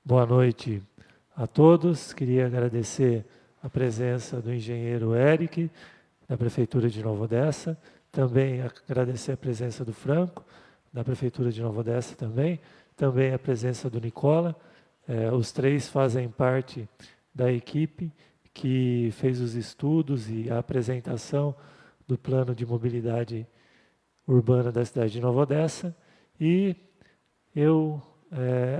Boa noite a todos. Queria agradecer a presença do engenheiro Eric, da Prefeitura de Nova Odessa. Também agradecer a presença do Franco, da Prefeitura de Nova Odessa também. Também a presença do Nicola. Os três fazem parte da equipe que fez os estudos e a apresentação do plano de mobilidade urbana da cidade de Nova Odessa. E eu,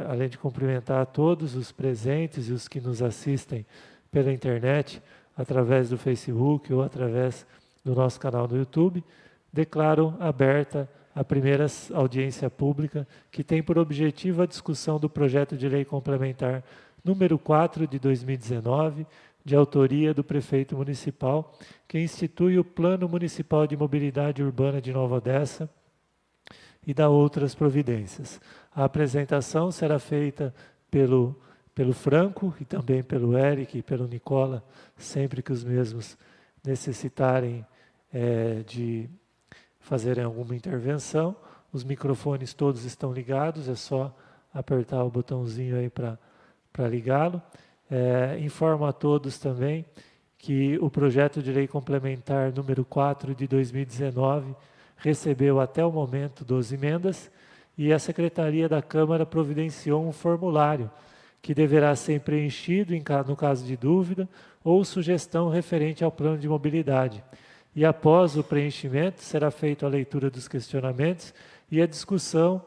além de cumprimentar a todos os presentes e os que nos assistem pela internet, através do Facebook ou através do nosso canal no YouTube, declaro aberta a primeira audiência pública, que tem por objetivo a discussão do projeto de lei complementar número 4 de 2019, de autoria do prefeito municipal, que institui o Plano Municipal de Mobilidade Urbana de Nova Odessa e dá outras providências. A apresentação será feita pelo Franco e também pelo Eric e pelo Nicola, sempre que os mesmos necessitarem de fazerem alguma intervenção. Os microfones todos estão ligados, é só apertar o botãozinho aí para ligá-lo. Informo a todos também que o projeto de lei complementar número 4 de 2019 recebeu até o momento 12 emendas e a Secretaria da Câmara providenciou um formulário que deverá ser preenchido no caso de dúvida ou sugestão referente ao plano de mobilidade. E após o preenchimento, será feita a leitura dos questionamentos e a discussão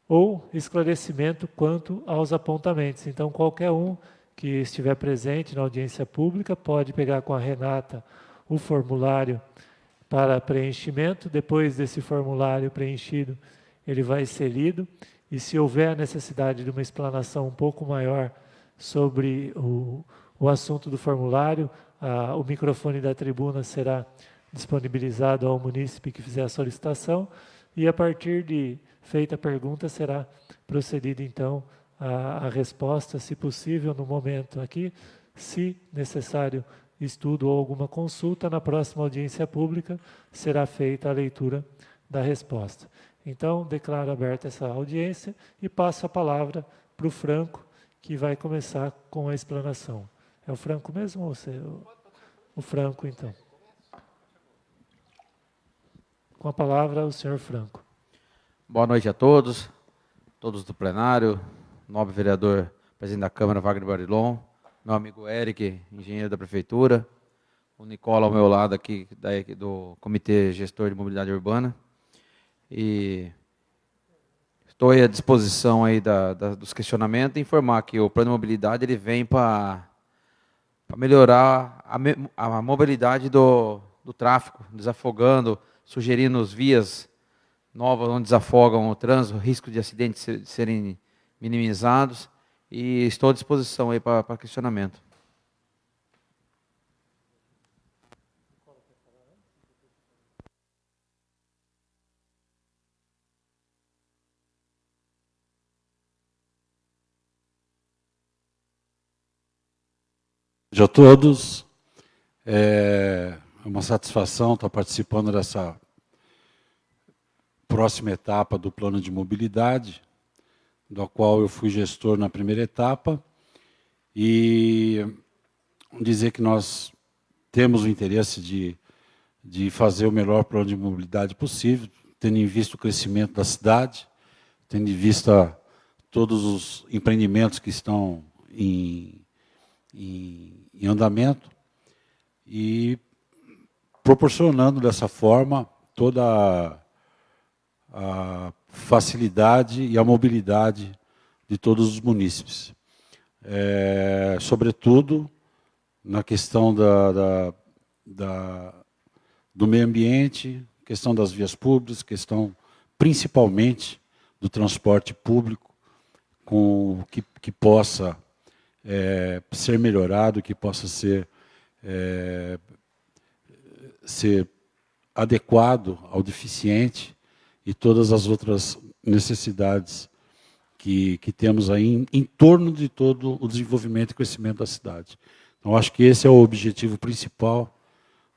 ou esclarecimento quanto aos apontamentos. Então, qualquer um que estiver presente na audiência pública pode pegar com a Renata o formulário para preenchimento. Depois desse formulário preenchido, ele vai ser lido, e se houver a necessidade de uma explanação um pouco maior sobre o assunto do formulário, o microfone da tribuna será disponibilizado ao munícipe que fizer a solicitação, e a partir de feita a pergunta, será procedido então a resposta, se possível, no momento aqui, se necessário estudo ou alguma consulta, na próxima audiência pública será feita a leitura da resposta. Então, declaro aberta essa audiência e passo a palavra para o Franco, que vai começar com a explanação. É o Franco mesmo ou você? O Franco, então. Com a palavra, o senhor Franco. Boa noite a todos do plenário, nobre vereador, presidente da Câmara, Wagner Barilon, meu amigo Eric, engenheiro da Prefeitura, o Nicola ao meu lado aqui, do Comitê Gestor de Mobilidade Urbana. E estou aí à disposição aí dos questionamentos e informar que o plano de mobilidade ele vem para melhorar a mobilidade do tráfego, desafogando, sugerindo vias novas onde desafogam o trânsito, risco de acidentes serem minimizados, e estou à disposição aí para questionamento. Boa noite a todos. É uma satisfação estar participando dessa próxima etapa do plano de mobilidade, do qual eu fui gestor na primeira etapa, e dizer que nós temos o interesse de fazer o melhor plano de mobilidade possível, tendo em vista o crescimento da cidade, tendo em vista todos os empreendimentos que estão em andamento, e proporcionando dessa forma toda a facilidade e a mobilidade de todos os munícipes. Sobretudo na questão do meio ambiente, questão das vias públicas, questão principalmente do transporte público, que possa ser melhorado, que possa ser adequado ao deficiente, e todas as outras necessidades que temos aí em torno de todo o desenvolvimento e crescimento da cidade. Então, acho que esse é o objetivo principal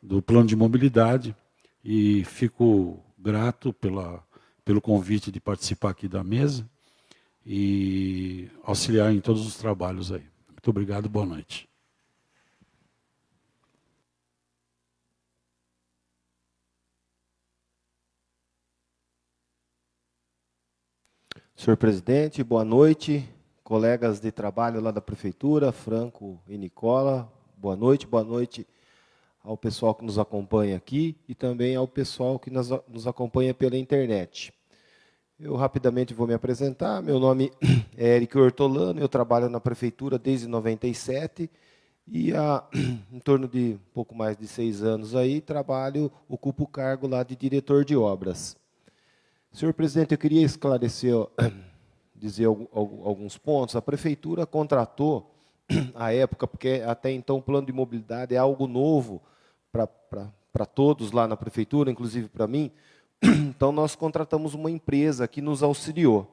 do plano de mobilidade, e fico grato pelo convite de participar aqui da mesa, e auxiliar em todos os trabalhos aí. Muito obrigado, boa noite. Senhor presidente, boa noite. Colegas de trabalho lá da prefeitura, Franco e Nicola, boa noite ao pessoal que nos acompanha aqui e também ao pessoal que nos acompanha pela internet. Eu rapidamente vou me apresentar. Meu nome é Eric Ortolano, eu trabalho na prefeitura desde 97 e há em torno de um pouco mais de 6 anos aí ocupo o cargo lá de diretor de obras. Senhor presidente, eu queria esclarecer, dizer alguns pontos. A prefeitura contratou, à época, porque até então o plano de mobilidade é algo novo para todos lá na prefeitura, inclusive para mim. Então, nós contratamos uma empresa que nos auxiliou.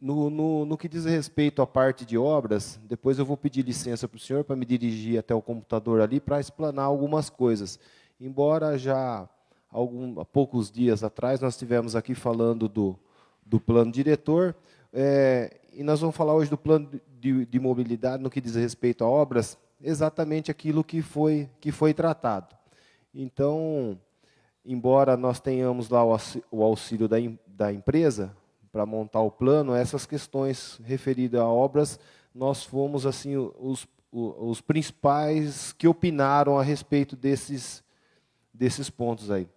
No que diz respeito à parte de obras, depois eu vou pedir licença para o senhor para me dirigir até o computador ali para explanar algumas coisas. Embora já há poucos dias atrás nós estivemos aqui falando do plano diretor, e nós vamos falar hoje do plano de mobilidade no que diz respeito a obras, exatamente aquilo que foi tratado. Então, embora nós tenhamos lá o auxílio da empresa para montar o plano, essas questões referidas a obras, nós fomos assim os principais que opinaram a respeito desses pontos aí.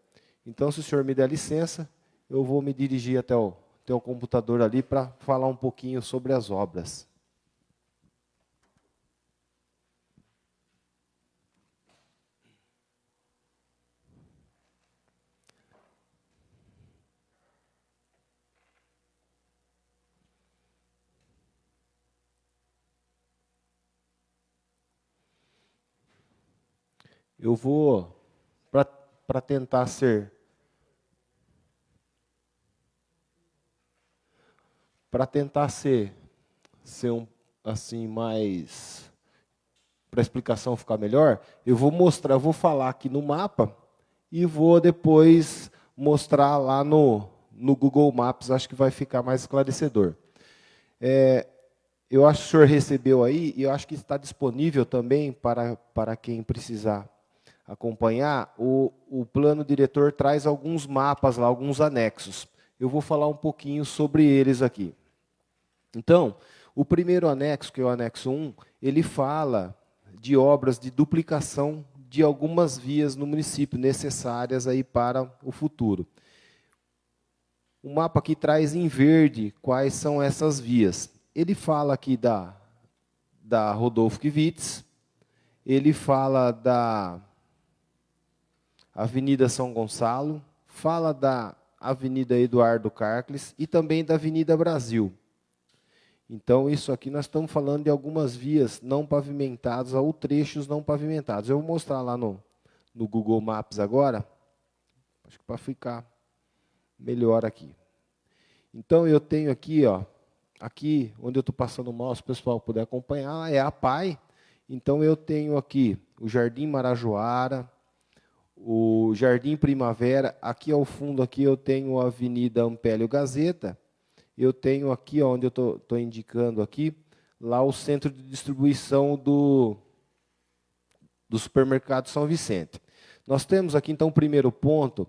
Então, se o senhor me der licença, eu vou me dirigir até o computador ali para falar um pouquinho sobre as obras. Eu vou, para tentar ser um assim mais, para a explicação ficar melhor, eu vou falar aqui no mapa e vou depois mostrar lá no Google Maps, acho que vai ficar mais esclarecedor. Eu acho que o senhor recebeu aí, e eu acho que está disponível também para quem precisar acompanhar, o plano diretor traz alguns mapas lá, alguns anexos. Eu vou falar um pouquinho sobre eles aqui. Então, o primeiro anexo, que é o anexo 1, ele fala de obras de duplicação de algumas vias no município necessárias aí para o futuro. O mapa aqui traz em verde quais são essas vias. Ele fala aqui da Rodolfo Kivitz, ele fala da Avenida São Gonçalo, fala da Avenida Eduardo Carcles e também da Avenida Brasil. Então, isso aqui nós estamos falando de algumas vias não pavimentadas ou trechos não pavimentados. Eu vou mostrar lá no Google Maps agora, acho que para ficar melhor aqui. Então, eu tenho aqui, aqui onde eu estou passando o mouse, se o pessoal puder acompanhar, é a PAI. Então, eu tenho aqui o Jardim Marajoara, o Jardim Primavera, aqui ao fundo aqui eu tenho a Avenida Ampélio Gazeta, eu tenho aqui, onde eu estou indicando aqui, lá o centro de distribuição do supermercado São Vicente. Nós temos aqui, então, o primeiro ponto,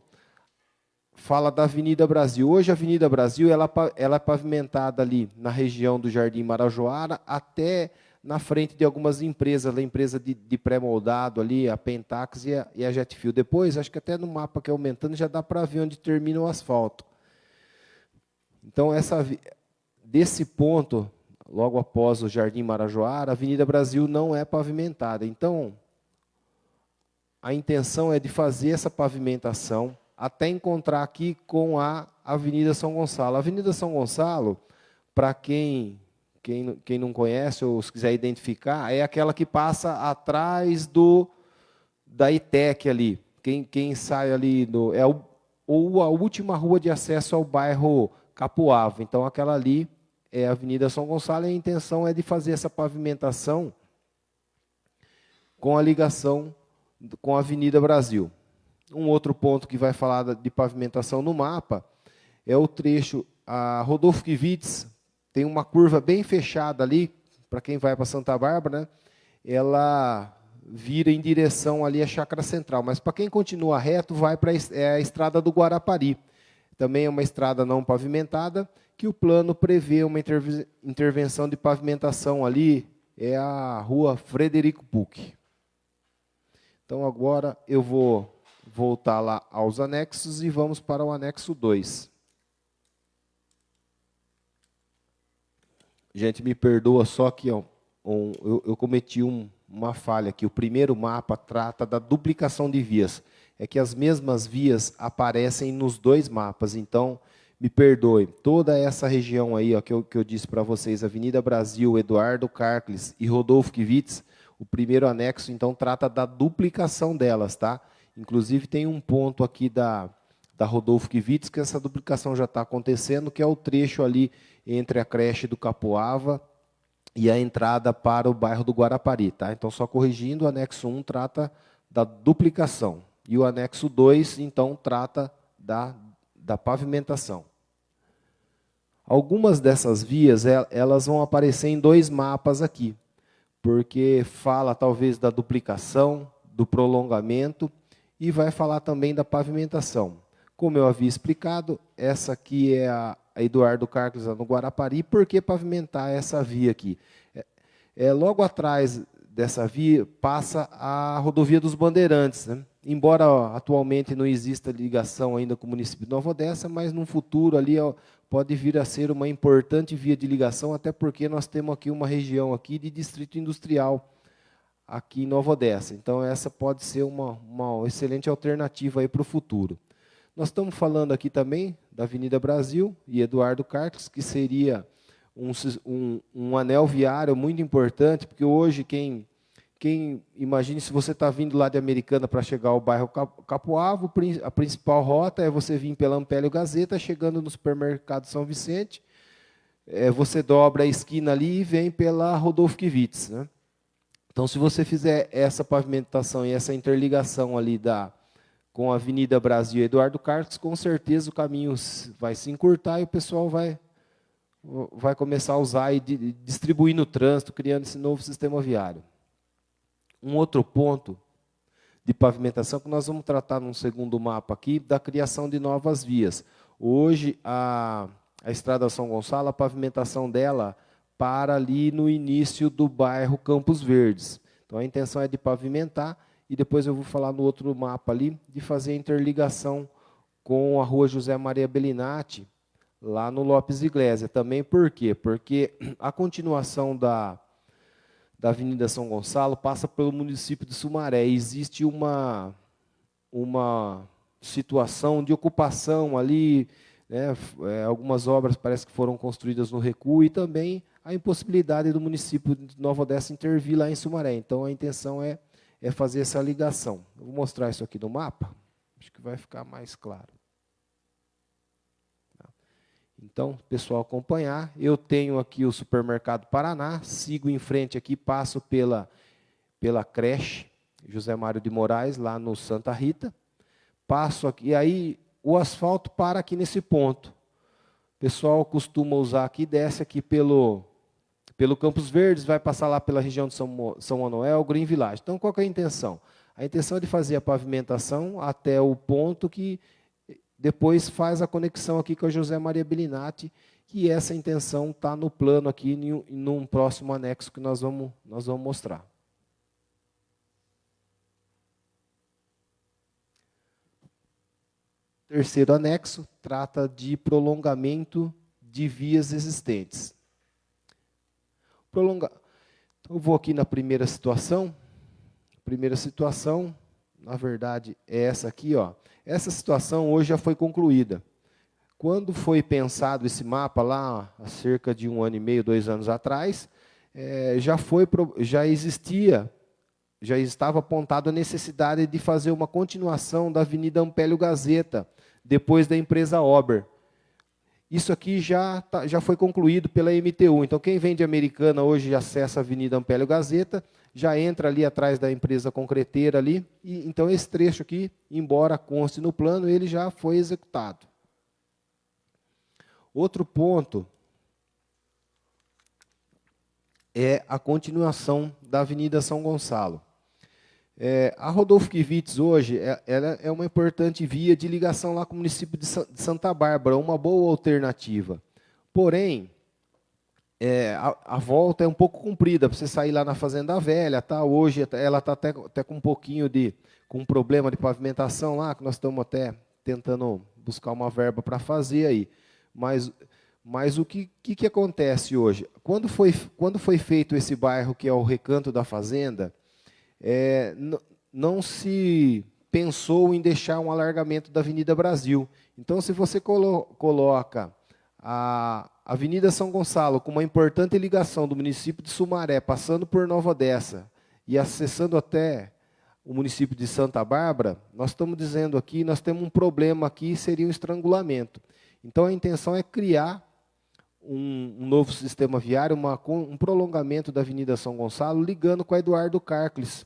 fala da Avenida Brasil. Hoje, a Avenida Brasil ela é pavimentada ali na região do Jardim Marajoara, até na frente de algumas empresas, a empresa de pré-moldado ali, a Pentax e a Jetfil. Depois, acho que até no mapa que é aumentando, já dá para ver onde termina o asfalto. Então, desse ponto, logo após o Jardim Marajoara, a Avenida Brasil não é pavimentada. Então, a intenção é de fazer essa pavimentação até encontrar aqui com a Avenida São Gonçalo. A Avenida São Gonçalo, para quem não conhece ou se quiser identificar, é aquela que passa atrás da ITEC ali. Quem sai ali, ou a última rua de acesso ao bairro Capoava. Então, aquela ali é a Avenida São Gonçalo, e a intenção é de fazer essa pavimentação com a ligação com a Avenida Brasil. Um outro ponto que vai falar de pavimentação no mapa é o trecho, a Rodolfo Kivitz, tem uma curva bem fechada ali, para quem vai para Santa Bárbara, né? Ela vira em direção ali à Chácara Central. Mas para quem continua reto, vai para a estrada do Guarapari. Também é uma estrada não pavimentada, que o plano prevê uma intervenção de pavimentação ali, é a rua Frederico Pucci. Então, agora eu vou voltar lá aos anexos e vamos para o anexo 2. Gente, me perdoa só que ó, eu cometi uma falha aqui. O primeiro mapa trata da duplicação de vias. É que as mesmas vias aparecem nos dois mapas, então, me perdoe. Toda essa região aí ó, que eu disse para vocês, Avenida Brasil, Eduardo Carcles e Rodolfo Kivitz, o primeiro anexo, então, trata da duplicação delas, tá? Inclusive, tem um ponto aqui da Rodolfo Kivitz, que essa duplicação já está acontecendo, que é o trecho ali entre a creche do Capoava e a entrada para o bairro do Guarapari. Tá? Então, só corrigindo, o anexo 1 trata da duplicação. E o anexo 2, então, trata da pavimentação. Algumas dessas vias, elas vão aparecer em dois mapas aqui, porque fala, talvez, da duplicação, do prolongamento, e vai falar também da pavimentação. Como eu havia explicado, essa aqui é a Eduardo Carcles no Guarapari. Por que pavimentar essa via aqui? Logo atrás dessa via passa a rodovia dos Bandeirantes, né? Embora ó, atualmente não exista ligação ainda com o município de Nova Odessa, mas no futuro ali ó, pode vir a ser uma importante via de ligação, até porque nós temos aqui uma região aqui de distrito industrial aqui em Nova Odessa. Então, essa pode ser uma excelente alternativa aí para o futuro. Nós estamos falando aqui também da Avenida Brasil e Eduardo Carcles, que seria um anel viário muito importante, porque hoje, imagine se você está vindo lá de Americana para chegar ao bairro Capoava, a principal rota é você vir pela Ampélio Gazeta, chegando no supermercado São Vicente, você dobra a esquina ali e vem pela Rodolfo Kivitz, né? Então, se você fizer essa pavimentação e essa interligação ali com a Avenida Brasil e Eduardo Carcles, com certeza o caminho vai se encurtar e o pessoal vai começar a usar e distribuir no trânsito, criando esse novo sistema viário. Um outro ponto de pavimentação que nós vamos tratar num segundo mapa aqui, da criação de novas vias. Hoje, a Estrada São Gonçalo, a pavimentação dela para ali no início do bairro Campos Verdes. Então, a intenção é de pavimentar, e depois eu vou falar no outro mapa ali, de fazer a interligação com a rua José Maria Bellinati, lá no Lopes Iglesia. Também por quê? Porque a continuação da Avenida São Gonçalo passa pelo município de Sumaré. Existe uma situação de ocupação ali, né, algumas obras parece que foram construídas no recuo, e também a impossibilidade do município de Nova Odessa intervir lá em Sumaré. Então, a intenção é fazer essa ligação. Eu vou mostrar isso aqui no mapa, acho que vai ficar mais claro. Então, pessoal, acompanhar. Eu tenho aqui o Supermercado Paraná, sigo em frente aqui, passo pela creche José Mário de Moraes, lá no Santa Rita. Passo aqui, e aí o asfalto para aqui nesse ponto. O pessoal costuma usar aqui, desce aqui pelo Campos Verdes, vai passar lá pela região de São Manuel, Green Village. Então, qual que é a intenção? A intenção é de fazer a pavimentação até o ponto que depois faz a conexão aqui com a José Maria Bellinati, que essa intenção está no plano aqui, num próximo anexo que nós vamos mostrar. Terceiro anexo trata de prolongamento de vias existentes. Então, eu vou aqui na primeira situação. Primeira situação, na verdade, é essa aqui, ó. Essa situação hoje já foi concluída. Quando foi pensado esse mapa lá, há cerca de 1 ano e meio, 2 anos atrás, já estava apontada a necessidade de fazer uma continuação da Avenida Ampélio Gazeta, depois da empresa Ober. Isso aqui já foi concluído pela MTU. Então, quem vem de Americana hoje acessa a Avenida Ampélio Gazeta, já entra ali atrás da empresa concreteira ali. E, então, esse trecho aqui, embora conste no plano, ele já foi executado. Outro ponto é a continuação da Avenida São Gonçalo. A Rodolfo Kivitz hoje ela é uma importante via de ligação lá com o município de Santa Bárbara, uma boa alternativa. Porém, a volta é um pouco comprida, para você sair lá na Fazenda Velha. Tá? Hoje ela está até com um pouquinho com um problema de pavimentação lá, que nós estamos até tentando buscar uma verba para fazer aí. Mas o que acontece hoje? Quando foi feito esse bairro, que é o Recanto da Fazenda, não se pensou em deixar um alargamento da Avenida Brasil. Então, se você coloca a Avenida São Gonçalo com uma importante ligação do município de Sumaré, passando por Nova Odessa e acessando até o município de Santa Bárbara, nós estamos dizendo aqui, nós temos um problema aqui, seria um estrangulamento. Então, a intenção é criar um novo sistema viário, um prolongamento da Avenida São Gonçalo, ligando com a Eduardo Carcles.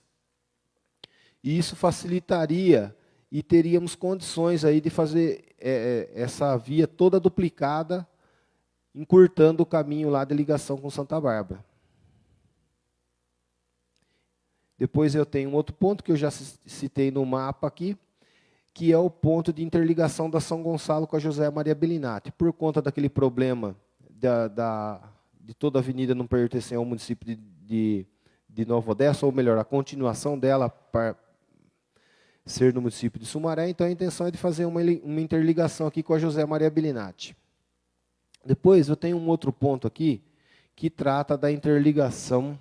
E isso facilitaria e teríamos condições aí de fazer essa via toda duplicada, encurtando o caminho lá de ligação com Santa Bárbara. Depois eu tenho um outro ponto que eu já citei no mapa aqui, que é o ponto de interligação da São Gonçalo com a José Maria Bellinati. Por conta daquele problema de toda a avenida não pertencer ao município de Nova Odessa, ou melhor, a continuação dela para ser no município de Sumaré, então a intenção é de fazer uma interligação aqui com a José Maria Bellinati. Depois eu tenho um outro ponto aqui, que trata da interligação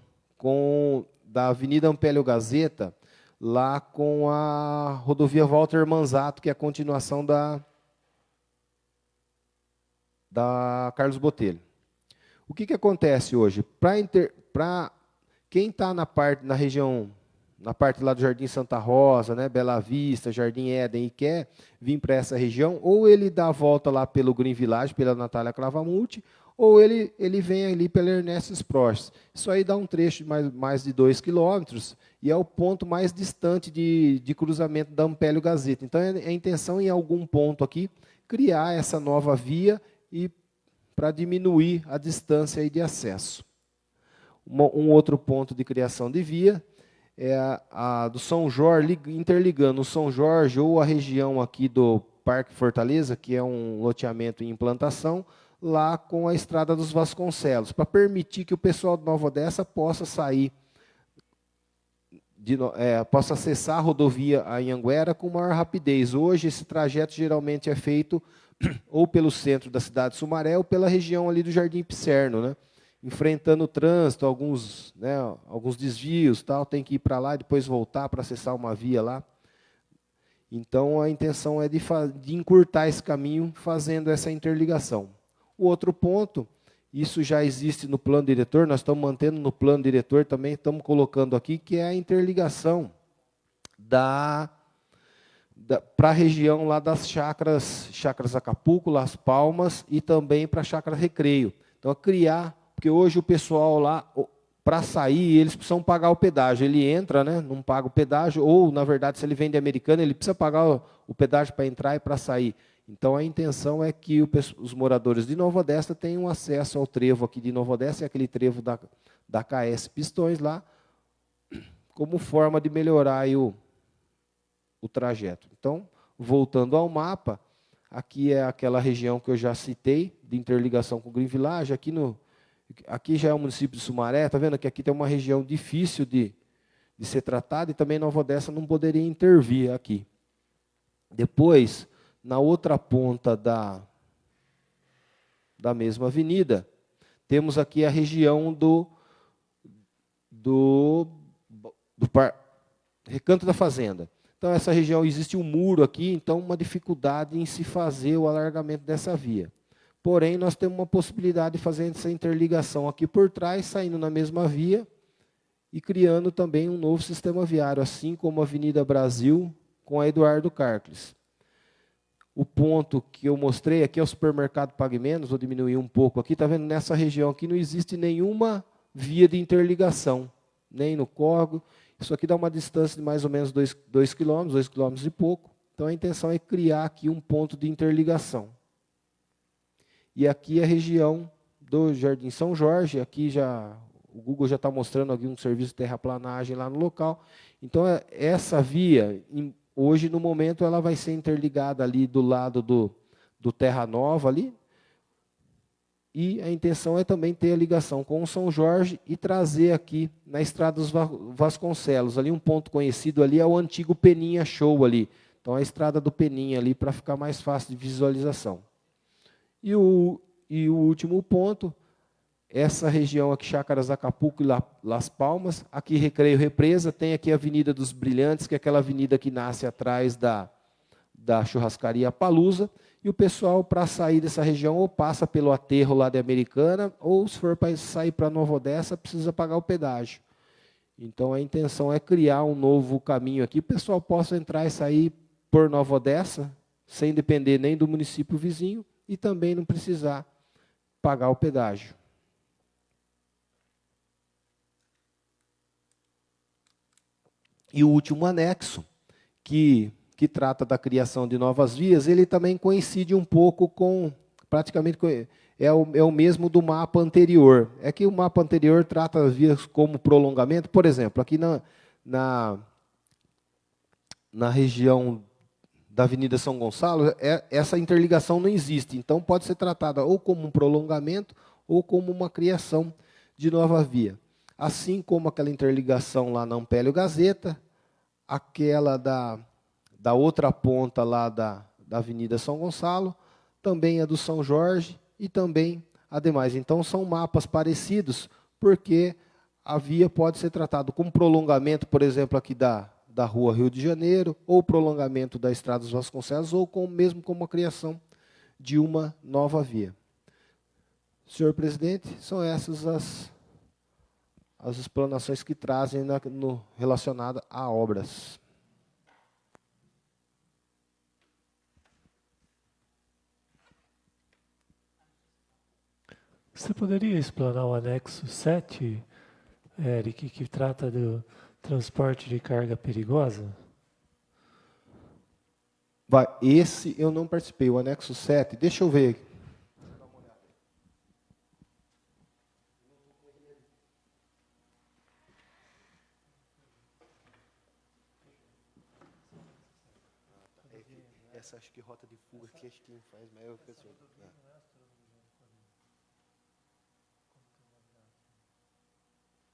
da Avenida Ampélio Gazeta, lá com a rodovia Walter Manzato, que é a continuação da Carlos Botelho. O que acontece hoje? Para quem está na região, na parte lá do Jardim Santa Rosa, né, Bela Vista, Jardim Éden, e quer vir para essa região, ou ele dá a volta lá pelo Green Village, pela Natália Clavamulti, ou ele vem ali pela Ernesto Sproches. Isso aí dá um trecho de mais de 2 quilômetros, e é o ponto mais distante de cruzamento da Ampélio Gazeta. Então, é a intenção, em algum ponto aqui, criar essa nova via e para diminuir a distância aí de acesso. Um outro ponto de criação de via é a do São Jorge, interligando o São Jorge ou a região aqui do Parque Fortaleza, que é um loteamento em implantação, lá com a Estrada dos Vasconcelos, para permitir que o pessoal de Nova Odessa possa sair, possa acessar a rodovia Anhanguera com maior rapidez. Hoje, esse trajeto geralmente é feito ou pelo centro da cidade de Sumaré ou pela região ali do Jardim Pisserno, né? Enfrentando o trânsito, alguns desvios, tem que ir para lá e depois voltar para acessar uma via lá. Então, a intenção é de encurtar esse caminho fazendo essa interligação. O outro ponto, isso já existe no plano diretor, nós estamos mantendo no plano diretor também, estamos colocando aqui, que é a interligação para a região lá das chácaras Acapulco, Las Palmas, e também para a chácara Recreio. Então, porque hoje o pessoal lá, para sair, eles precisam pagar o pedágio. Ele entra, né, não paga o pedágio, ou, na verdade, se ele vem de Americana, ele precisa pagar o pedágio para entrar e para sair. Então, a intenção é que os moradores de Nova Odessa tenham acesso ao trevo aqui de Nova Odessa, aquele trevo da KS Pistões lá, como forma de melhorar aí o trajeto. Então, voltando ao mapa, aqui é aquela região que eu já citei, de interligação com o Green Village. Aqui já é o município de Sumaré, está vendo que aqui tem uma região difícil de ser tratada, e também Nova Odessa não poderia intervir aqui. Depois, na outra ponta da mesma avenida, temos aqui a região do Recanto da Fazenda. Então, essa região, existe um muro aqui, então uma dificuldade em se fazer o alargamento dessa via. Porém, nós temos uma possibilidade de fazer essa interligação aqui por trás, saindo na mesma via e criando também um novo sistema viário, assim como a Avenida Brasil com a Eduardo Carcles. O ponto que eu mostrei aqui é o supermercado Pague Menos, vou diminuir um pouco aqui. Está vendo? Nessa região aqui não existe nenhuma via de interligação, nem no córrego. Isso aqui dá uma distância de mais ou menos 2 quilômetros, 2 quilômetros e pouco. Então, a intenção é criar aqui um ponto de interligação. E aqui é a região do Jardim São Jorge, aqui já o Google já está mostrando aqui um serviço de terraplanagem lá no local. Então, essa via, hoje, no momento, ela vai ser interligada ali do lado do Terra Nova, ali, e a intenção é também ter a ligação com o São Jorge e trazer aqui na Estrada dos Vasconcelos. Ali um ponto conhecido ali é o antigo Peninha Show ali. Então a Estrada do Peninha ali para ficar mais fácil de visualização. E o último ponto, essa região aqui, Chácaras Acapulco e Las Palmas, aqui Recreio Represa, tem aqui a Avenida dos Brilhantes, que é aquela avenida que nasce atrás da churrascaria Palusa, e o pessoal, para sair dessa região, ou passa pelo aterro lá de Americana, ou se for para sair para Nova Odessa, precisa pagar o pedágio. Então, a intenção é criar um novo caminho aqui, o pessoal possa entrar e sair por Nova Odessa, sem depender nem do município vizinho, e também não precisar pagar o pedágio. E o último anexo, que trata da criação de novas vias, ele também coincide um pouco com, praticamente, é o mesmo do mapa anterior. É que o mapa anterior trata as vias como prolongamento. Por exemplo, aqui na região da Avenida São Gonçalo, essa interligação não existe. Então, pode ser tratada ou como um prolongamento ou como uma criação de nova via. Assim como aquela interligação lá na Ampélio Gazeta, aquela da outra ponta lá da Avenida São Gonçalo, também a do São Jorge e também a demais. Então, são mapas parecidos, porque a via pode ser tratada como prolongamento, por exemplo, aqui da Rua Rio de Janeiro, ou prolongamento da Estrada dos Vasconcelos, ou mesmo como a criação de uma nova via. Senhor presidente, são essas as explanações que trazem relacionadas a obras. Você poderia explanar o anexo 7, Eric, que trata do transporte de carga perigosa? Esse eu não participei, o anexo 7. Deixa eu ver. Essa acho que rota de fuga que acho que faz, mas eu pessoal.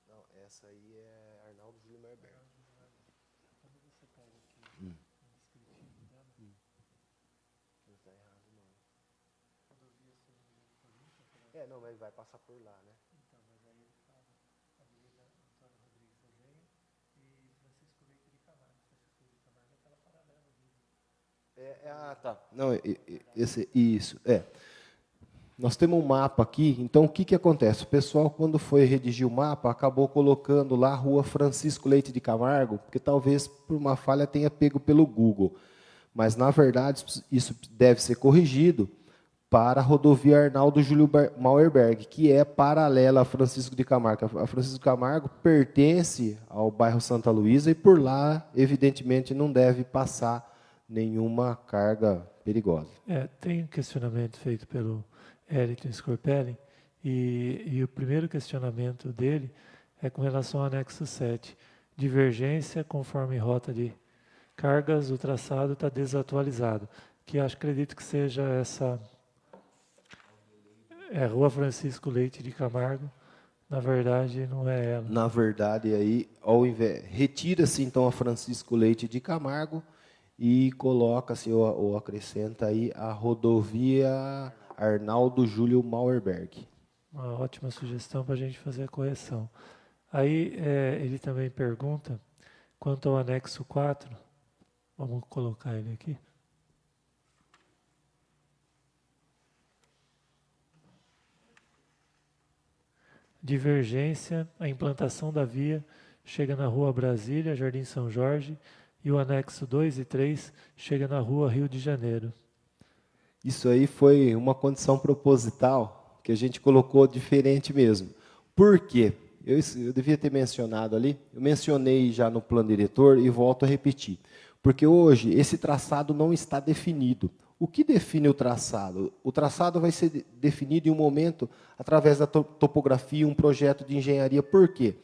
Não, essa aí é Arnaldo Júlio Merberg. Quando você pega aqui o descritivo dela, não está errado, não. Não, mas vai passar por lá, né? Então, mas aí ele fala Avenida Antônio Rodrigues Azenha e Francisco Leite de Camargo. Francisco Leite de Camargo é aquela paralela ali. Tá. Não, isso. Nós temos um mapa aqui, então o que acontece? O pessoal, quando foi redigir o mapa, acabou colocando lá a Rua Francisco Leite de Camargo, porque talvez por uma falha tenha pego pelo Google. Mas, na verdade, isso deve ser corrigido para a rodovia Arnaldo Júlio Mauerberg, que é paralela a Francisco de Camargo. A Francisco de Camargo pertence ao bairro Santa Luísa e, por lá, evidentemente, não deve passar nenhuma carga perigosa. Tem um questionamento feito pelo Eric Scorpelli, e o primeiro questionamento dele é com relação ao anexo 7. Divergência conforme rota de cargas, o traçado está desatualizado. Que acredito que seja essa... Rua Francisco Leite de Camargo, na verdade não é ela. Na verdade, aí, ao invés, retira-se então a Francisco Leite de Camargo e coloca-se ou acrescenta aí a rodovia Arnaldo Júlio Mauerberg. Uma ótima sugestão para a gente fazer a correção. Aí ele também pergunta, quanto ao anexo 4, vamos colocar ele aqui. Divergência, a implantação da via chega na Rua Brasília, Jardim São Jorge, e o anexo 2 e 3 chega na Rua Rio de Janeiro. Isso aí foi uma condição proposital que a gente colocou diferente mesmo. Por quê? Eu devia ter mencionado ali, eu mencionei já no plano diretor e volto a repetir. Porque hoje esse traçado não está definido. O que define o traçado? O traçado vai ser definido em um momento através da topografia, um projeto de engenharia. Por quê?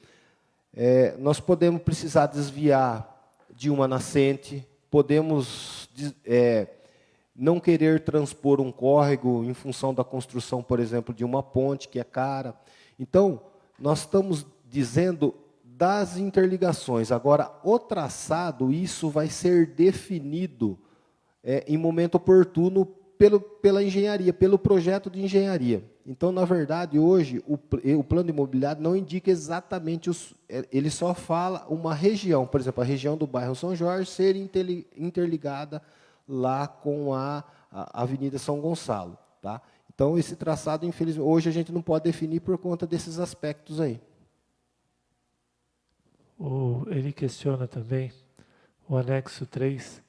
Nós podemos precisar desviar de uma nascente, podemos não querer transpor um córrego em função da construção, por exemplo, de uma ponte, que é cara. Então, nós estamos dizendo das interligações. Agora, o traçado, isso vai ser definido em momento oportuno pela engenharia, pelo projeto de engenharia. Então, na verdade, hoje, o plano imobiliário não indica exatamente, ele só fala uma região, por exemplo, a região do bairro São Jorge ser interligada lá com a Avenida São Gonçalo. Tá? Então, esse traçado, infelizmente, hoje a gente não pode definir por conta desses aspectos aí. Ele questiona também o anexo 3,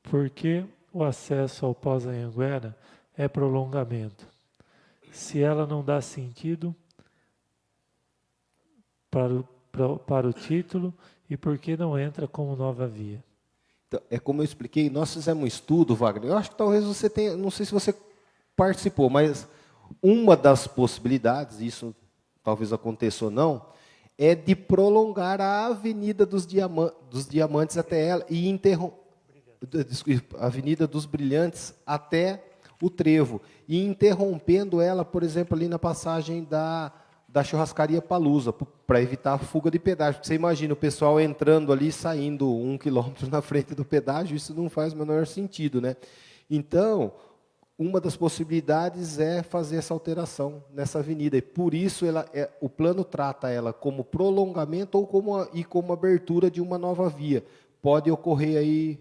por que o acesso ao Pós-Anhanguera é prolongamento? Se ela não dá sentido para o título, e por que não entra como nova via? Então, como eu expliquei, nós fizemos um estudo, Wagner. Eu acho que talvez você tenha, não sei se você participou, mas uma das possibilidades, isso talvez aconteça ou não, é de prolongar a Avenida dos Diamantes até ela e a Avenida dos Brilhantes até o Trevo, e interrompendo ela, por exemplo, ali na passagem da Churrascaria Palusa, para evitar a fuga de pedágio. Porque você imagina o pessoal entrando ali e saindo 1 quilômetro na frente do pedágio, isso não faz o menor sentido, né? Então, uma das possibilidades é fazer essa alteração nessa avenida, e por isso o plano trata ela como prolongamento ou como abertura de uma nova via. Pode ocorrer aí,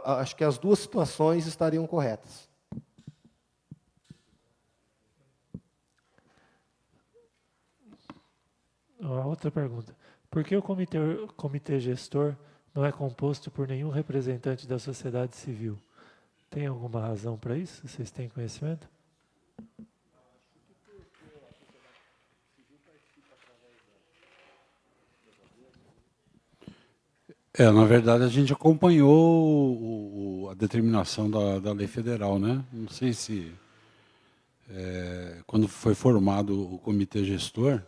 acho que as duas situações estariam corretas. A outra pergunta. Por que o comitê gestor não é composto por nenhum representante da sociedade civil? Tem alguma razão para isso? Vocês têm conhecimento? Na verdade, a gente acompanhou a determinação da lei federal, né? Não sei se, quando foi formado o comitê gestor,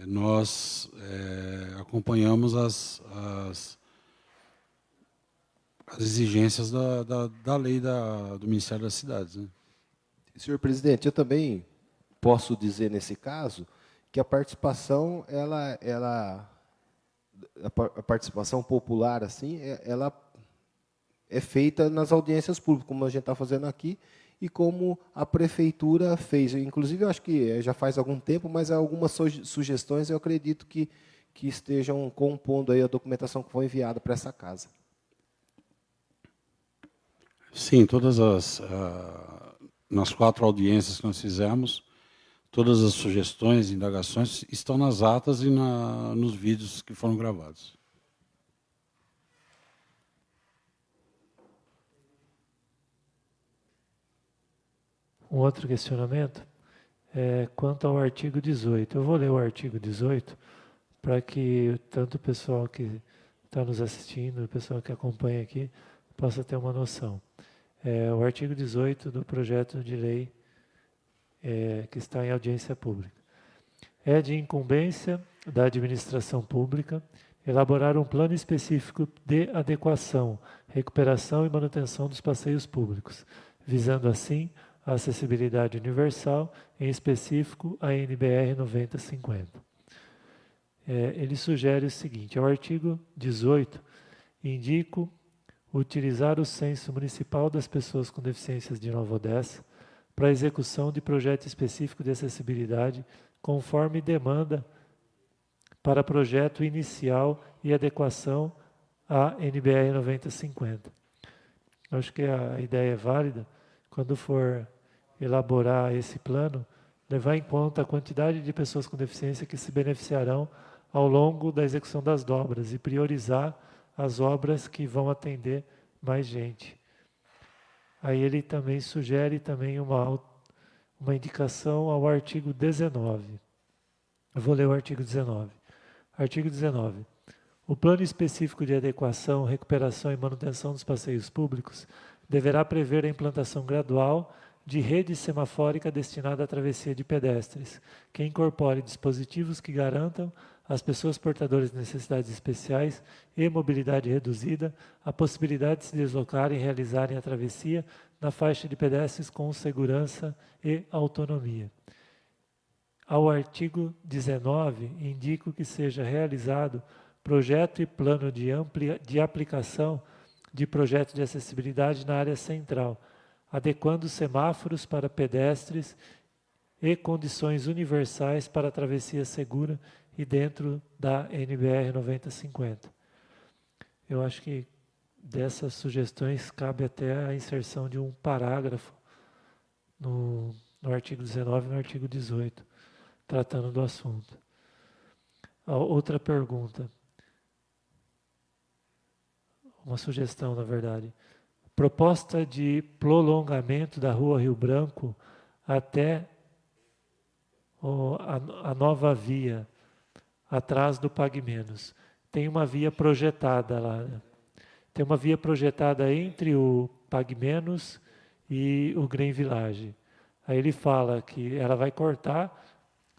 nós acompanhamos as exigências da lei do Ministério das Cidades, né? Senhor presidente, eu também posso dizer nesse caso que a participação, a participação popular, assim, ela é feita nas audiências públicas, como a gente está fazendo aqui, e como a prefeitura fez. Inclusive, eu acho que já faz algum tempo, mas algumas sugestões eu acredito que estejam compondo aí a documentação que foi enviada para essa casa. Sim, nas 4 audiências que nós fizemos, todas as sugestões, indagações estão nas atas e nos vídeos que foram gravados. Um outro questionamento é quanto ao artigo 18. Eu vou ler o artigo 18 para que tanto o pessoal que está nos assistindo, o pessoal que acompanha aqui, possa ter uma noção. O artigo 18 do projeto de lei que está em audiência pública. É de incumbência da administração pública elaborar um plano específico de adequação, recuperação e manutenção dos passeios públicos, visando assim a acessibilidade universal, em específico a NBR 9050. Ele sugere o seguinte: ao artigo 18, indico utilizar o Censo Municipal das Pessoas com Deficiências de Nova Odessa para a execução de projeto específico de acessibilidade, conforme demanda para projeto inicial e adequação à NBR 9050. Acho que a ideia é válida quando for elaborar esse plano, levar em conta a quantidade de pessoas com deficiência que se beneficiarão ao longo da execução das obras e priorizar as obras que vão atender mais gente. Aí ele também sugere também uma indicação ao artigo 19. Eu vou ler o artigo 19. Artigo 19. O plano específico de adequação, recuperação e manutenção dos passeios públicos deverá prever a implantação gradual de rede semafórica destinada à travessia de pedestres, que incorpore dispositivos que garantam às pessoas portadoras de necessidades especiais e mobilidade reduzida a possibilidade de se deslocarem e realizarem a travessia na faixa de pedestres com segurança e autonomia. Ao artigo 19, indico que seja realizado projeto e plano de aplicação de projetos de acessibilidade na área central, adequando semáforos para pedestres e condições universais para a travessia segura e dentro da NBR 9050. Eu acho que dessas sugestões cabe até a inserção de um parágrafo no artigo 19 e no artigo 18, tratando do assunto. Outra pergunta. Uma sugestão, na verdade. Proposta de prolongamento da Rua Rio Branco até a nova via, atrás do Pague Menos. Tem uma via projetada lá. Né? Tem uma via projetada entre o Pague Menos e o Green Village. Aí ele fala que ela vai cortar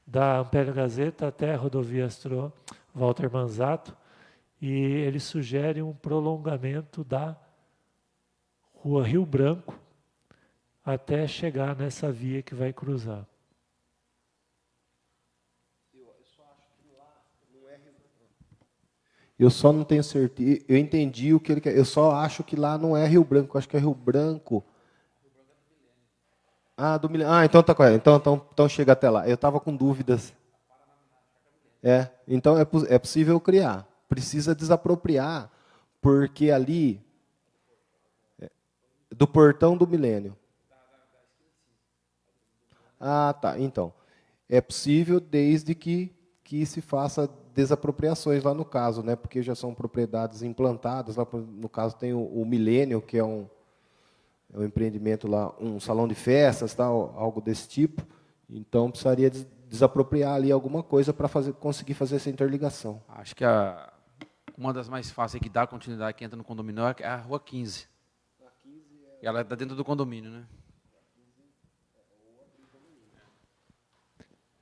da Ampélio Gazeta até a rodovia Astro Walter Manzato, e ele sugere um prolongamento da Rua Rio Branco até chegar nessa via que vai cruzar. Eu só não tenho certeza, eu entendi o que ele quer, eu só acho que lá não é Rio Branco, acho que é Rio Branco. Ah, do Milênio. Ah, então tá correto, então chega até lá. Eu estava com dúvidas. Então é possível criar, precisa desapropriar, porque ali, do Portão do Milênio. Ah, tá, então, é possível desde que se faça desapropriações lá no caso, né? Porque já são propriedades implantadas, lá no caso tem o Milênio, que é um empreendimento lá, um salão de festas, tal, algo desse tipo, então precisaria desapropriar ali alguma coisa para conseguir fazer essa interligação. Acho que uma das mais fáceis que dá continuidade, que entra no condomínio, é a Rua 15. E ela está dentro do condomínio, né?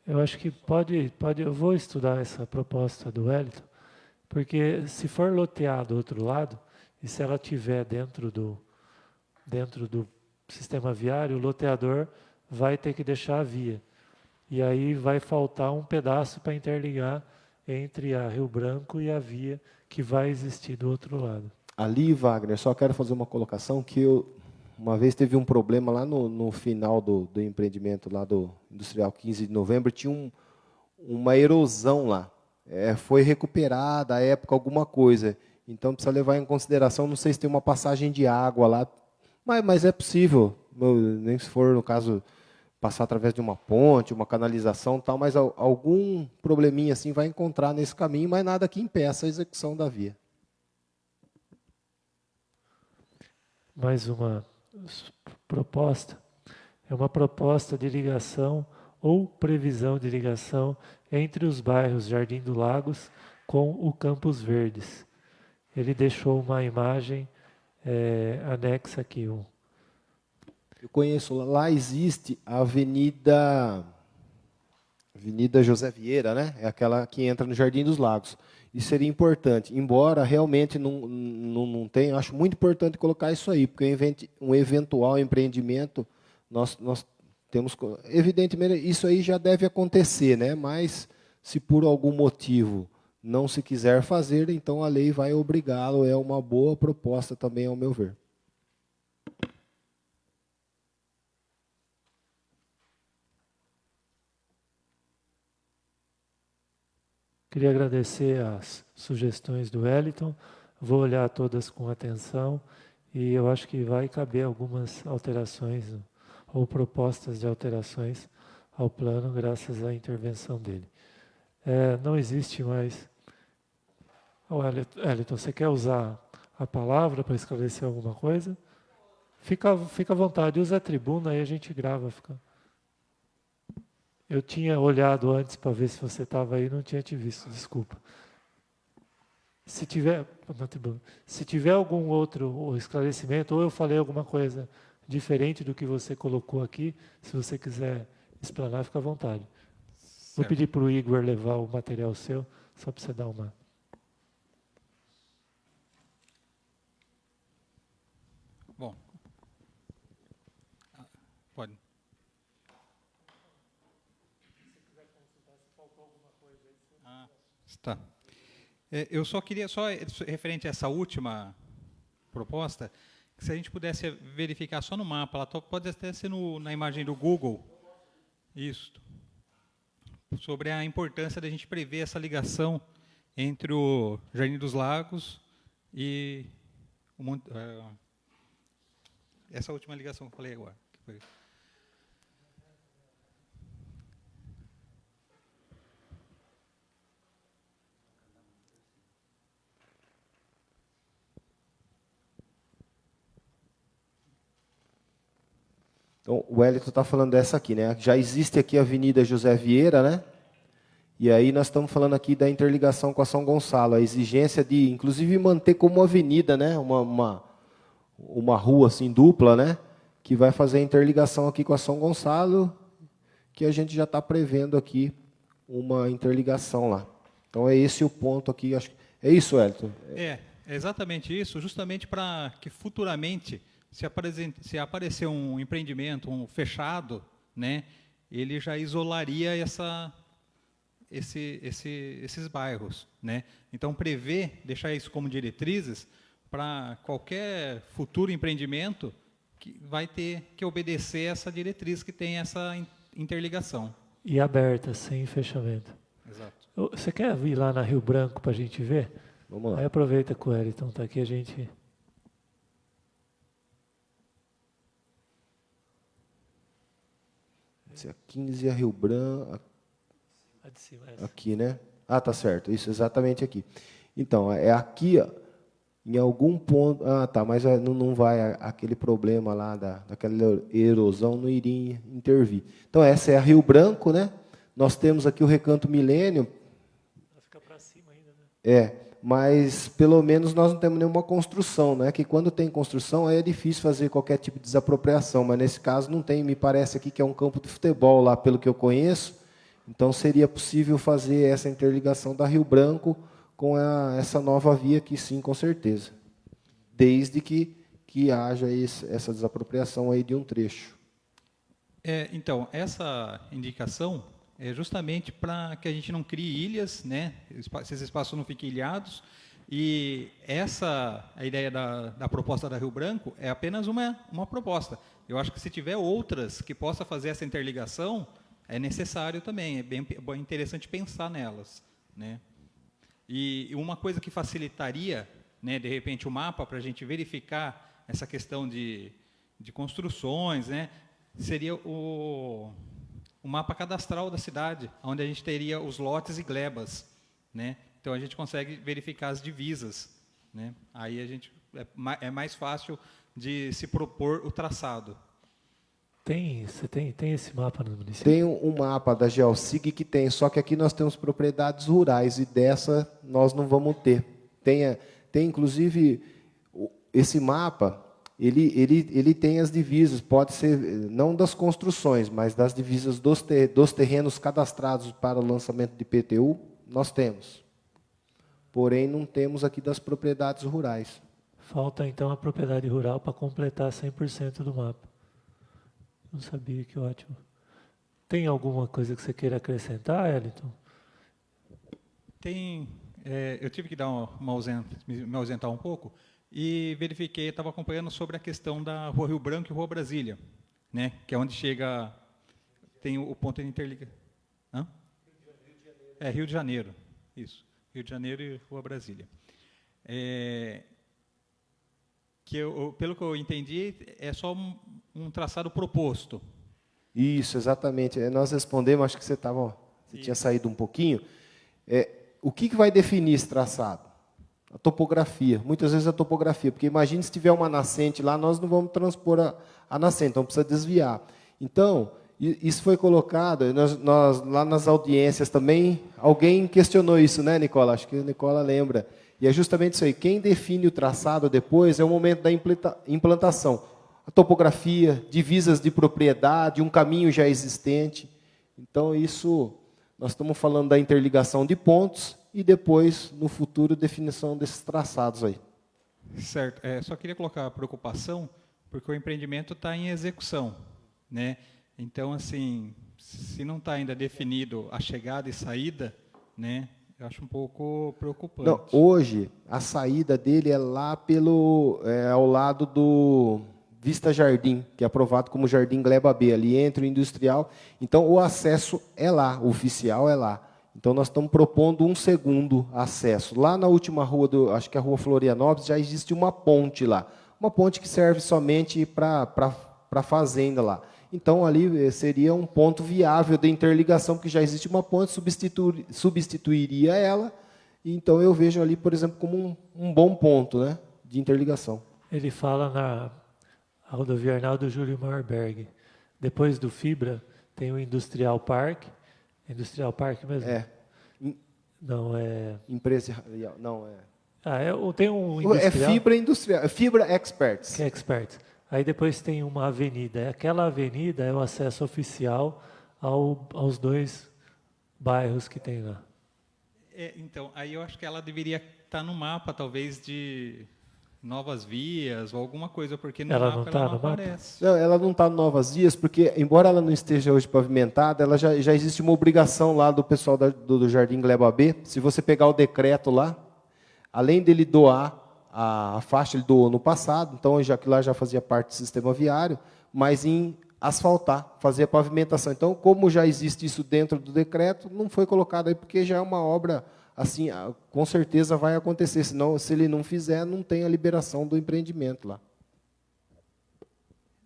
Eu acho que pode, eu vou estudar essa proposta do Wellington, porque se for lotear do outro lado, e se ela tiver dentro do sistema viário, o loteador vai ter que deixar a via. E aí vai faltar um pedaço para interligar entre a Rio Branco e a via que vai existir do outro lado. Ali, Wagner, só quero fazer uma colocação que uma vez teve um problema lá no final do empreendimento lá do Industrial 15 de Novembro, tinha uma erosão lá. Foi recuperada à época alguma coisa. Então precisa levar em consideração, não sei se tem uma passagem de água lá, mas é possível, nem se for, no caso, passar através de uma ponte, uma canalização, tal, mas algum probleminha assim vai encontrar nesse caminho, mas nada que impeça a execução da via. Mais uma proposta, é uma proposta de ligação ou previsão de ligação entre os bairros Jardim do Lagos com o Campos Verdes. Ele deixou uma imagem anexa aqui. Eu conheço, lá existe a Avenida José Vieira, né? É aquela que entra no Jardim dos Lagos. Isso seria importante, embora realmente não tenha, acho muito importante colocar isso aí, porque um eventual empreendimento, nós temos, evidentemente, isso aí já deve acontecer, né? Mas se por algum motivo não se quiser fazer, então a lei vai obrigá-lo, é uma boa proposta também, ao meu ver. queria agradecer as sugestões do Wellington, vou olhar todas com atenção e eu acho que vai caber algumas alterações ou propostas de alterações ao plano graças à intervenção dele. Não existe mais... Wellington, você quer usar a palavra para esclarecer alguma coisa? Fica à vontade, usa a tribuna e a gente grava. Eu tinha olhado antes para ver se você estava aí, não tinha te visto, desculpa. Se tiver, na tribuna, se tiver algum outro esclarecimento, ou eu falei alguma coisa diferente do que você colocou aqui, se você quiser explanar, fica à vontade. Vou Certo. pedir para o Igor levar o material seu, só para você dar uma... Bom, pode. Ah, tá. Eu só queria, referente a essa última proposta, que se a gente pudesse verificar só no mapa, ela pode até ser na imagem do Google, isso, sobre a importância da gente prever essa ligação entre o Jardim dos Lagos e o Monte, essa última ligação que eu falei agora. Que foi. Então, o Wellington está falando dessa aqui, né? Já existe aqui a Avenida José Vieira, né? E aí nós estamos falando aqui da interligação com a São Gonçalo, a exigência de, inclusive, manter como avenida, né? Uma rua assim dupla, né? Que vai fazer a interligação aqui com a São Gonçalo, que a gente já está prevendo aqui uma interligação lá. Então é esse o ponto aqui. Acho que é isso, Wellington. É exatamente isso, justamente para que futuramente, se aparecer um empreendimento, um fechado, né, ele já isolaria esses bairros, né? Então prever, deixar isso como diretrizes para qualquer futuro empreendimento que vai ter que obedecer essa diretriz que tem essa interligação. E aberta, sem fechamento. Exato. Você quer ir lá na Rio Branco para a gente ver? Vamos lá. Aí aproveita que o Wellington está aqui, a gente... Esse é 15 a Rio Branco, A de cima, essa. aqui, né? Ah, tá certo, isso, exatamente aqui. Então, é aqui, ó, em algum ponto... Ah, tá, mas não vai, aquele problema lá daquela erosão não iria intervir. Então, essa é a Rio Branco, né? Nós temos aqui o Recanto Milênio. Ela fica para cima ainda, né? Mas pelo menos nós não temos nenhuma construção, né? Que quando tem construção aí é difícil fazer qualquer tipo de desapropriação, mas nesse caso não tem, me parece aqui que é um campo de futebol lá, pelo que eu conheço, então seria possível fazer essa interligação da Rio Branco com essa nova via aqui, sim, com certeza, desde que haja essa desapropriação aí de um trecho. Então, essa indicação é justamente para que a gente não crie ilhas, né? Esses espaços não fiquem ilhados. E a ideia da proposta da Rio Branco é apenas uma proposta. Eu acho que se tiver outras que possa fazer essa interligação, é necessário também, é bem interessante pensar nelas, né? E uma coisa que facilitaria, né, de repente, o mapa para a gente verificar essa questão de construções, né, seria o mapa cadastral da cidade, onde a gente teria os lotes e glebas, né? Então a gente consegue verificar as divisas, né? Aí a gente é mais fácil de se propor o traçado. Você tem esse mapa no município? Tem um mapa da Geosig que tem, só que aqui nós temos propriedades rurais e dessa nós não vamos ter. Tem inclusive esse mapa. Ele tem as divisas, pode ser, não das construções, mas das divisas dos terrenos cadastrados para o lançamento de PTU, nós temos. Porém, não temos aqui das propriedades rurais. Falta, então, a propriedade rural para completar 100% do mapa. Não sabia, que ótimo. Tem alguma coisa que você queira acrescentar, Wellington? Eu tive que dar me ausentar um pouco, e verifiquei, estava acompanhando sobre a questão da Rua Rio Branco e Rua Brasília, né, que é onde chega, tem o ponto de interligação. Rio de Janeiro, isso. Rio de Janeiro e Rua Brasília. Pelo que eu entendi, é só um traçado proposto. Isso, exatamente. Nós respondemos, acho que você tinha saído um pouquinho. O que vai definir esse traçado? A topografia, muitas vezes a topografia, porque imagine se tiver uma nascente lá, nós não vamos transpor a nascente, então precisa desviar. Então, isso foi colocado, nós lá nas audiências também, alguém questionou isso, né, Nicola? Acho que o Nicola lembra, E é justamente isso aí. Quem define o traçado depois é o momento da implantação. A topografia, divisas de propriedade, um caminho já existente. Então, isso, nós estamos falando da interligação de pontos e depois, no futuro, definição desses traçados aí. Certo. Só queria colocar a preocupação, porque o empreendimento está em execução, né? Então, assim, se não está ainda definido a chegada e saída, né, eu acho um pouco preocupante. Não, hoje, a saída dele é lá ao lado do Vista Jardim, que é aprovado como Jardim Gleba B, ali entre o industrial. Então, o acesso é lá, o oficial é lá. Então, nós estamos propondo um segundo acesso. Lá na última rua, acho que é a Rua Florianópolis, já existe uma ponte lá. Uma ponte que serve somente para a fazenda lá. Então, ali seria um ponto viável de interligação, porque já existe uma ponte, substituiria ela. Então, eu vejo ali, por exemplo, como um bom ponto, né, de interligação. Ele fala na rodovia Arnaldo Júlio Marberg. Depois do Fibra, tem o Industrial Park. Industrial Park mesmo? Não, é... Empresa... Não, é... tem um industrial... É Fibra Industrial, é Fibra Experts. Que é Experts. Aí depois tem uma avenida. Aquela avenida é o acesso oficial aos 2 bairros que tem lá. Então, aí eu acho que ela deveria estar no mapa, talvez, de novas vias ou alguma coisa, porque no mapa ela não aparece. Não, ela não está no Novas Vias, porque, embora ela não esteja hoje pavimentada, ela já existe uma obrigação lá do pessoal do Jardim Gleba B. Se você pegar o decreto lá, além dele doar a faixa, ele doou no passado, então já que lá já fazia parte do sistema viário, mas em asfaltar, fazer a pavimentação. Então, como já existe isso dentro do decreto, não foi colocado aí, porque já é uma obra, assim, com certeza vai acontecer, senão, se ele não fizer, não tem a liberação do empreendimento lá.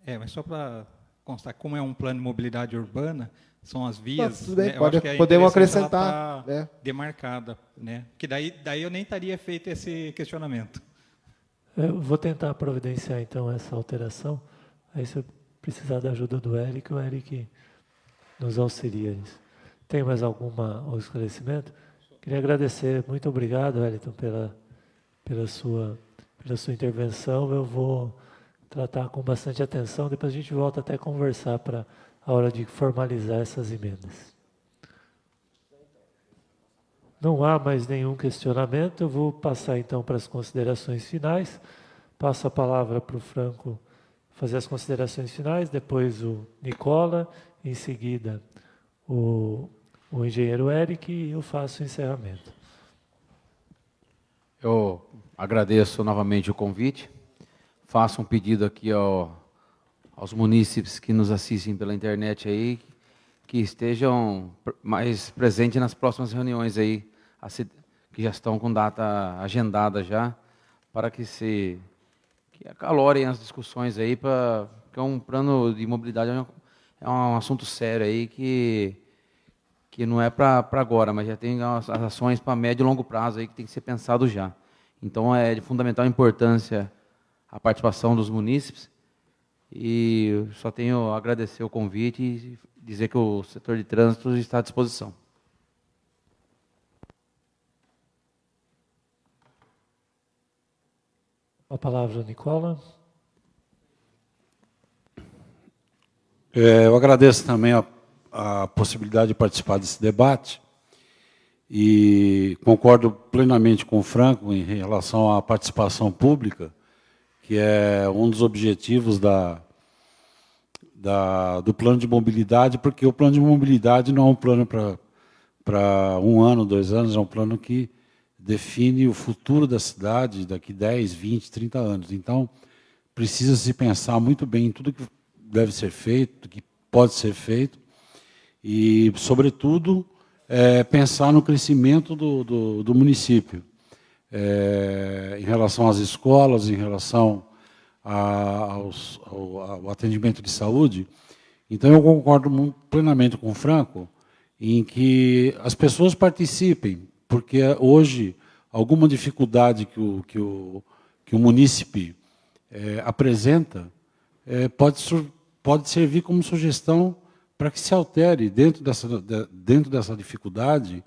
Mas só para constar, como é um plano de mobilidade urbana, são as vias, tudo bem, né, podemos acrescentar, demarcada, né? Que daí eu nem estaria feito esse questionamento. Eu vou tentar providenciar, então, essa alteração. Aí, se eu precisar da ajuda do Eric, o Eric nos auxilia nisso. Tem mais algum esclarecimento? Queria agradecer. Muito obrigado, Wellington, pela sua intervenção. Eu vou tratar com bastante atenção. Depois a gente volta até a conversar para a hora de formalizar essas emendas. Não há mais nenhum questionamento. Eu vou passar, então, para as considerações finais. Passo a palavra para o Franco fazer as considerações finais, depois o Nicola, em seguida o engenheiro Eric, e eu faço o encerramento. Eu agradeço novamente o convite. Faço um pedido aqui aos munícipes que nos assistem pela internet aí, que estejam mais presentes nas próximas reuniões aí, que já estão com data agendada já, para que acalorem as discussões aí, porque um plano de mobilidade é um assunto sério aí que não é para agora, mas já tem as ações para médio e longo prazo aí que tem que ser pensado já. Então é de fundamental importância a participação dos munícipes, e só tenho a agradecer o convite e dizer que o setor de trânsito está à disposição. A palavra, Nicola. Eu agradeço também a possibilidade de participar desse debate e concordo plenamente com o Franco em relação à participação pública, que é um dos objetivos do plano de mobilidade, porque o plano de mobilidade não é um plano para 1 ano, 2 anos, é um plano que define o futuro da cidade daqui 10, 20, 30 anos. Então, precisa se pensar muito bem em tudo que deve ser feito, que pode ser feito, e, sobretudo, pensar no crescimento do município, em relação às escolas, em relação ao atendimento de saúde. Então, eu concordo plenamente com o Franco em que as pessoas participem, porque hoje alguma dificuldade que o munícipe apresenta pode servir como sugestão para que se altere dentro dessa dificuldade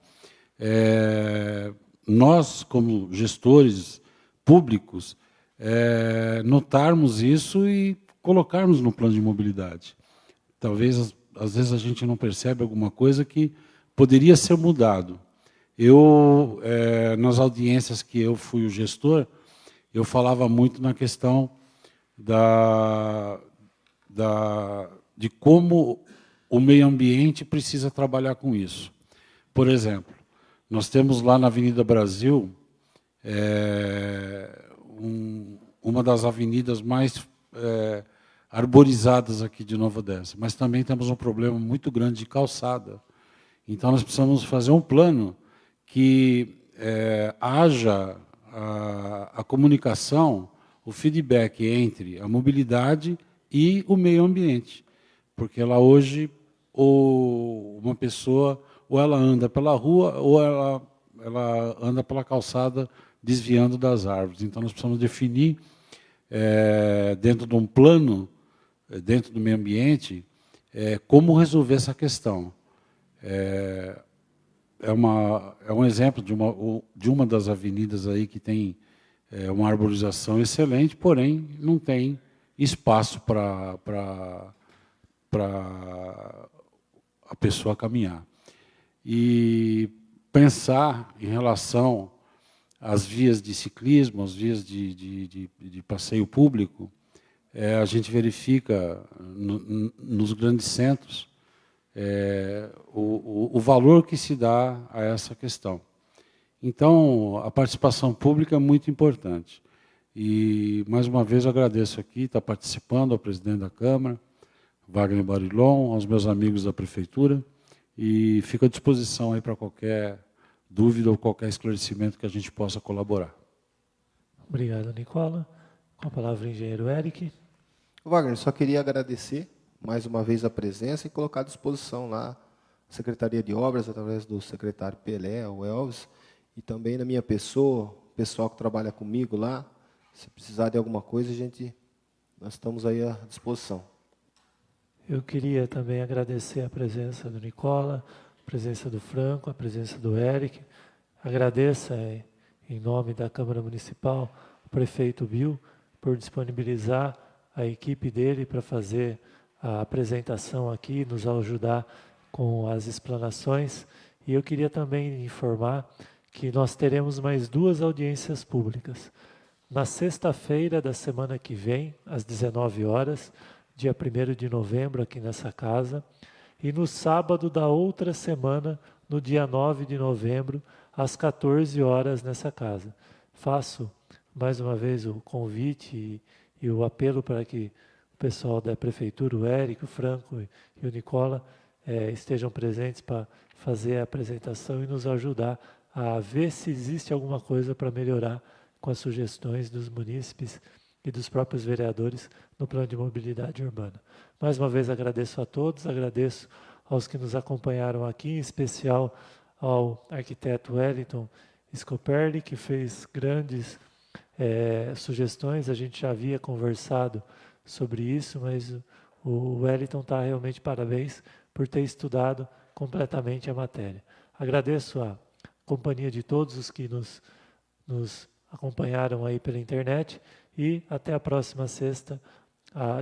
nós, como gestores públicos, notarmos isso e colocarmos no plano de mobilidade. Talvez, às vezes, a gente não percebe alguma coisa que poderia ser mudado. Eu, nas audiências que eu fui o gestor, eu falava muito na questão de como o meio ambiente precisa trabalhar com isso. Por exemplo, nós temos lá na Avenida Brasil uma das avenidas mais arborizadas aqui de Nova Odessa, mas também temos um problema muito grande de calçada. Então, nós precisamos fazer um plano que haja a comunicação, o feedback entre a mobilidade e o meio ambiente. Porque lá hoje, ou uma pessoa, ou ela anda pela rua, ou ela anda pela calçada, desviando das árvores. Então, nós precisamos definir, dentro de um plano, dentro do meio ambiente, como resolver essa questão. É um exemplo de uma das avenidas aí que tem uma arborização excelente, porém não tem espaço para a pessoa caminhar. E pensar em relação às vias de ciclismo, às vias de passeio público, a gente verifica nos grandes centros o valor que se dá a essa questão. Então, a participação pública é muito importante. E, mais uma vez, eu agradeço aqui, estar participando, ao presidente da Câmara, Wagner Barilon, aos meus amigos da Prefeitura, e fico à disposição aí para qualquer dúvida ou qualquer esclarecimento que a gente possa colaborar. Obrigado, Nicola. Com a palavra o engenheiro Eric. Wagner, só queria agradecer mais uma vez a presença e colocar à disposição lá a Secretaria de Obras, através do secretário Pelé, o Elvis, e também na minha pessoa, o pessoal que trabalha comigo lá. Se precisar de alguma coisa, nós estamos aí à disposição. Eu queria também agradecer a presença do Nicola, a presença do Franco, a presença do Eric. Agradeço, em nome da Câmara Municipal, o prefeito Bill, por disponibilizar a equipe dele para fazer a apresentação aqui, nos ajudar com as explanações. E eu queria também informar que nós teremos mais 2 audiências públicas. Na sexta-feira da semana que vem, às 19 horas, dia 1º de novembro, aqui nessa casa, e no sábado da outra semana, no dia 9 de novembro, às 14 horas, nessa casa. Faço, mais uma vez, o convite e o apelo para que o pessoal da Prefeitura, o Érico, o Franco e o Nicola, estejam presentes para fazer a apresentação e nos ajudar a ver se existe alguma coisa para melhorar com as sugestões dos munícipes e dos próprios vereadores no plano de mobilidade urbana. Mais uma vez agradeço a todos, agradeço aos que nos acompanharam aqui, em especial ao arquiteto Wellington Scoperli, que fez grandes sugestões. A gente já havia conversado sobre isso, mas o Wellington está realmente parabéns por ter estudado completamente a matéria. Agradeço a companhia de todos os que nos acompanharam aí pela internet e até a próxima sexta,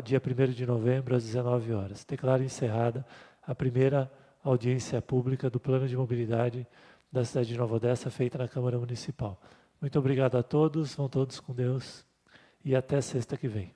dia 1º de novembro, às 19 horas. Declaro encerrada a primeira audiência pública do Plano de Mobilidade da cidade de Nova Odessa, feita na Câmara Municipal. Muito obrigado a todos, vão todos com Deus e até sexta que vem.